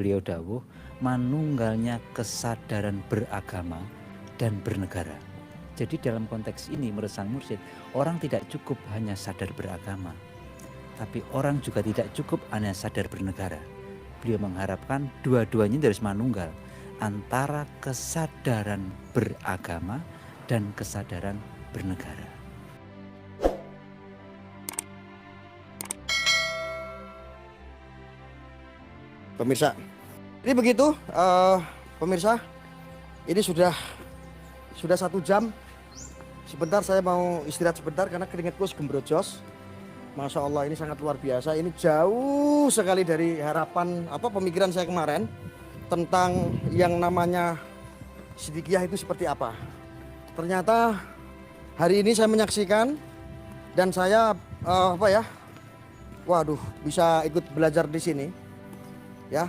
beliau dawuh manunggalnya kesadaran beragama dan bernegara. Jadi dalam konteks ini menurut sang mursyid, orang tidak cukup hanya sadar beragama, tapi orang juga tidak cukup hanya sadar bernegara. Beliau mengharapkan dua-duanya harus manunggal antara kesadaran beragama dan kesadaran bernegara. Pemirsa, ini begitu pemirsa, ini sudah 1 jam. Sebentar saya mau istirahat sebentar karena keringatku gembrojos. Masya Allah, ini sangat luar biasa. Ini jauh sekali dari harapan pemikiran saya kemarin tentang yang namanya Siddiqiyah itu seperti apa. Ternyata hari ini saya menyaksikan dan saya waduh, bisa ikut belajar di sini ya.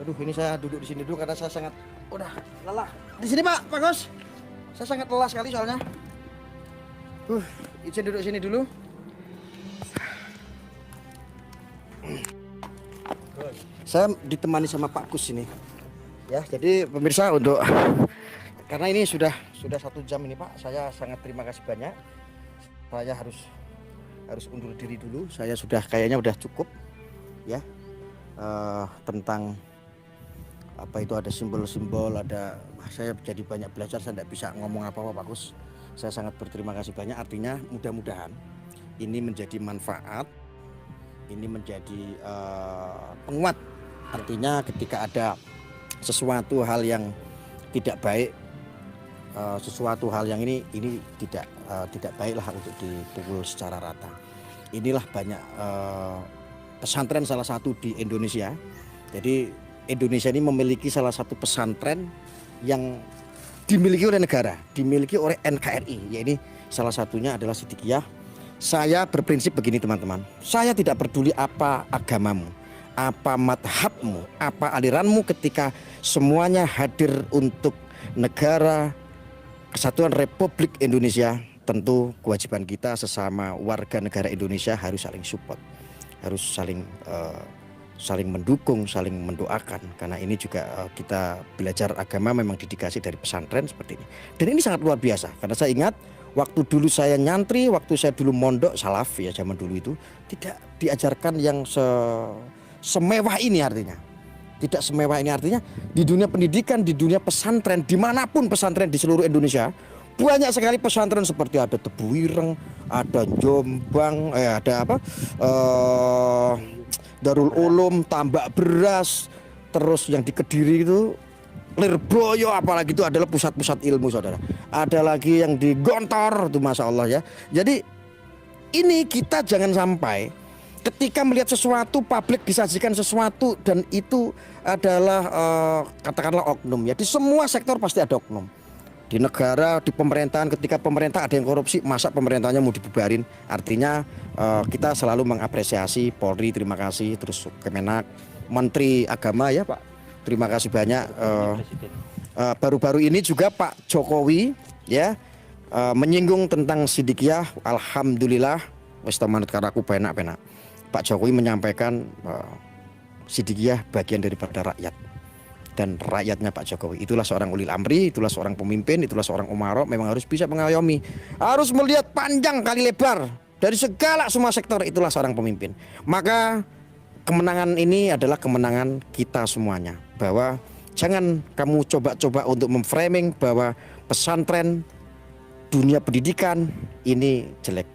Aduh, ini saya duduk di sini dulu karena saya sangat udah lelah. Di sini Pak Gus, saya sangat lelah sekali soalnya. Izin duduk sini dulu. Saya ditemani sama Pak Gus ini. Ya, jadi pemirsa karena ini sudah 1 jam ini Pak, saya sangat terima kasih banyak. Saya harus undur diri dulu. Saya kayaknya udah cukup ya tentang apa itu, ada simbol-simbol, saya jadi banyak belajar. Saya tidak bisa ngomong apa-apa Pak Gus. Saya sangat berterima kasih banyak. Artinya mudah-mudahan ini menjadi manfaat, ini menjadi penguat. Artinya ketika ada sesuatu hal yang tidak baik, sesuatu hal yang ini tidak baiklah untuk dipukul secara rata. Inilah banyak pesantren salah satu di Indonesia. Jadi Indonesia ini memiliki salah satu pesantren yang dimiliki oleh negara, dimiliki oleh NKRI. Ya, ini salah satunya adalah Siddiqiyah. Saya berprinsip begini teman-teman, saya tidak peduli apa agamamu, apa madhabmu, apa aliranmu, ketika semuanya hadir untuk negara Kesatuan Republik Indonesia, tentu kewajiban kita sesama warga negara Indonesia harus saling support, harus saling mendukung, saling mendoakan. Karena ini juga kita belajar agama memang didikasi dari pesantren seperti ini. Dan ini sangat luar biasa, karena saya ingat waktu dulu saya nyantri, waktu saya dulu mondok salaf ya, zaman dulu itu tidak diajarkan yang semewah ini. Artinya tidak semewah ini, artinya di dunia pendidikan, di dunia pesantren, dimanapun pesantren di seluruh Indonesia, banyak sekali pesantren seperti ada Tebuireng, ada Jombang, Darul Ulum, Tambak Beras, terus yang di Kediri itu Lirboyo, apalagi itu adalah pusat-pusat ilmu saudara. Ada lagi yang di Gontor itu, masya Allah ya. Jadi ini kita jangan sampai ketika melihat sesuatu, publik disajikan sesuatu dan itu adalah katakanlah oknum ya. Di semua sektor pasti ada oknum. Di negara, di pemerintahan, ketika pemerintah ada yang korupsi, masa pemerintahnya mau dibubarin? Artinya kita selalu mengapresiasi Polri, terima kasih, terus Kemenak, Menteri Agama ya Pak, terima kasih banyak. Baru-baru ini juga Pak Jokowi ya menyinggung tentang Siddiqiyah. Alhamdulillah wis manut karaku penak-penak. Pak Jokowi menyampaikan Siddiqiyah bagian daripada rakyat dan rakyatnya Pak Jokowi. Itulah seorang ulil amri, itulah seorang pemimpin, itulah seorang umaro. Memang harus bisa mengayomi, harus melihat panjang kali lebar dari segala semua sektor. Itulah seorang pemimpin. Maka kemenangan ini adalah kemenangan kita semuanya. Bahwa jangan kamu coba-coba untuk memframing bahwa pesantren, dunia pendidikan ini jelek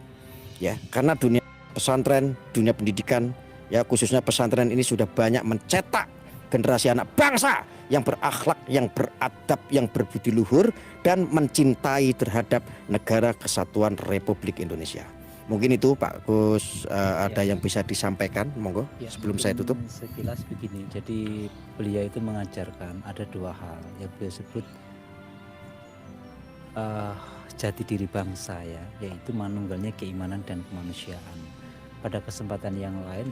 ya. Karena dunia pesantren, dunia pendidikan ya, khususnya pesantren ini sudah banyak mencetak generasi anak bangsa yang berakhlak, yang beradab, yang berbudi luhur dan mencintai terhadap negara Kesatuan Republik Indonesia. Mungkin itu Pak Gus ada yang bisa disampaikan, monggo ya, sebelum saya tutup. Sekilas begini, jadi beliau itu mengajarkan ada 2 hal yang beliau sebut jati diri bangsa ya, yaitu manunggalnya keimanan dan kemanusiaan. Pada kesempatan yang lain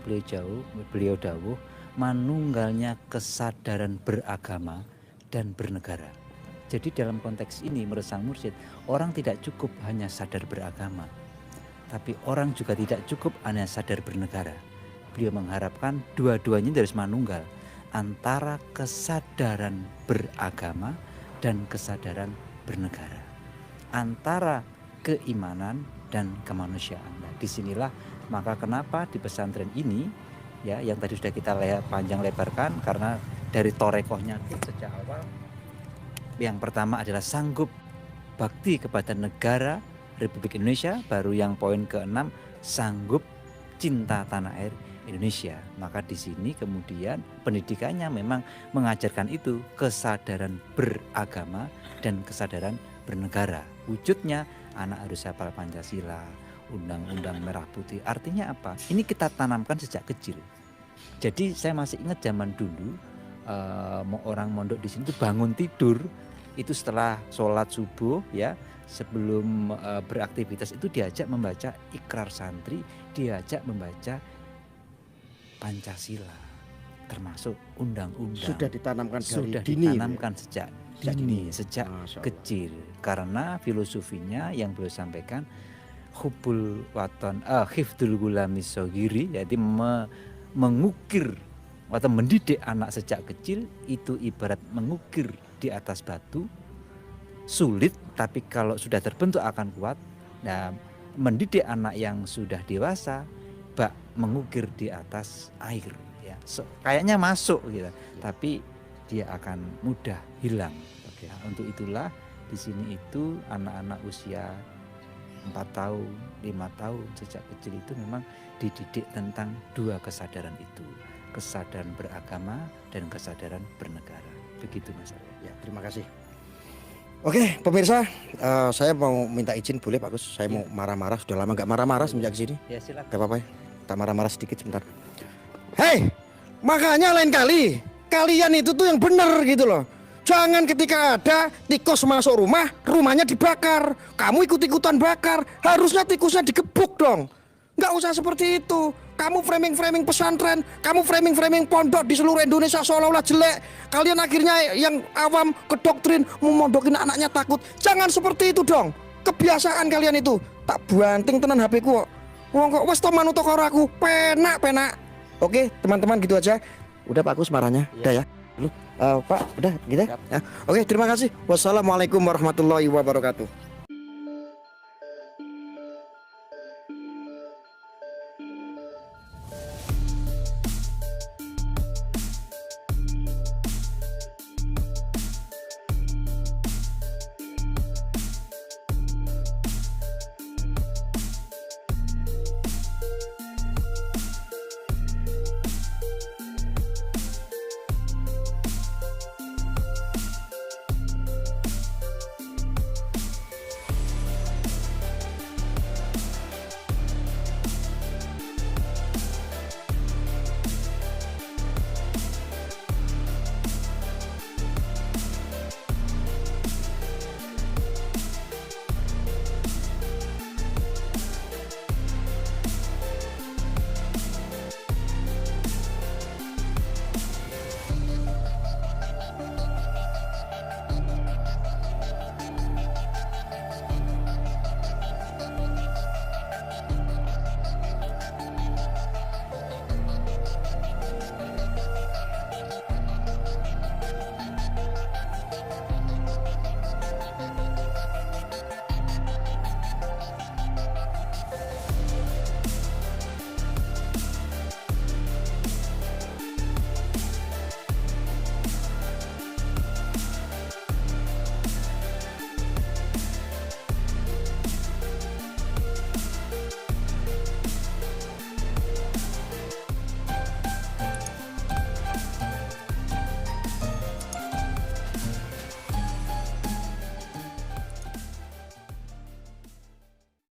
beliau dawuh manunggalnya kesadaran beragama dan bernegara. Jadi dalam konteks ini menurut sang mursyid, orang tidak cukup hanya sadar beragama, tapi orang juga tidak cukup hanya sadar bernegara. Beliau mengharapkan dua-duanya harus manunggal antara kesadaran beragama dan kesadaran bernegara, antara keimanan dan kemanusiaan. Nah, disinilah maka kenapa di pesantren ini ya, yang tadi sudah kita panjang lebarkan, karena dari torekohnya sejak awal yang pertama adalah sanggup bakti kepada negara Republik Indonesia, baru yang poin ke-6 sanggup cinta tanah air Indonesia. Maka di sini kemudian pendidikannya memang mengajarkan itu, kesadaran beragama dan kesadaran bernegara. Wujudnya anak harus hafal Pancasila, Undang-Undang Merah Putih. Artinya apa? Ini kita tanamkan sejak kecil. Jadi saya masih ingat zaman dulu orang mondok di sini tuh bangun tidur itu setelah sholat subuh ya, sebelum beraktivitas itu diajak membaca Ikrar Santri, diajak membaca Pancasila, termasuk undang-undang. Sudah ditanamkan dari Sudah dini, ditanamkan sejak dini, sejak kecil. Karena filosofinya yang beliau sampaikan hubul waton, hifdul gulamis sogiri, yaitu mengukir atau mendidik anak sejak kecil itu ibarat mengukir di atas batu, sulit tapi kalau sudah terbentuk akan kuat. Nah, mendidik anak yang sudah dewasa bak mengukir di atas air ya. Kayaknya masuk gitu, tapi dia akan mudah hilang. Nah, untuk itulah di sini itu anak-anak usia 4 tahun, 5 tahun sejak kecil itu memang dididik tentang dua kesadaran itu, kesadaran beragama dan kesadaran bernegara. Begitu Mas Arya. Ya, terima kasih. Oke pemirsa, saya mau minta izin boleh Pak Gus? Saya mau marah-marah, sudah lama nggak marah-marah semenjak sini. Ya silakan. Gak apa-apa ya, kita marah-marah sedikit sebentar. Hei, makanya lain kali kalian itu tuh yang bener gitu loh. Jangan ketika ada tikus masuk rumah, rumahnya dibakar, kamu ikut-ikutan bakar. Harusnya tikusnya digebuk dong. Nggak usah seperti itu. Kamu framing-framing pesantren, kamu framing-framing pondok di seluruh Indonesia seolah-olah jelek. Kalian akhirnya yang awam ke doktrin memondokin anaknya takut. Jangan seperti itu dong. Kebiasaan kalian itu. Tak banting tenan HP ku kok. Wong kok wes to manut karo aku. Penak. Oke, teman-teman gitu aja. Udah Pak Gus marahnya. Udah ya. Pak, udah gitu ya. Oke, terima kasih. Wassalamualaikum warahmatullahi wabarakatuh.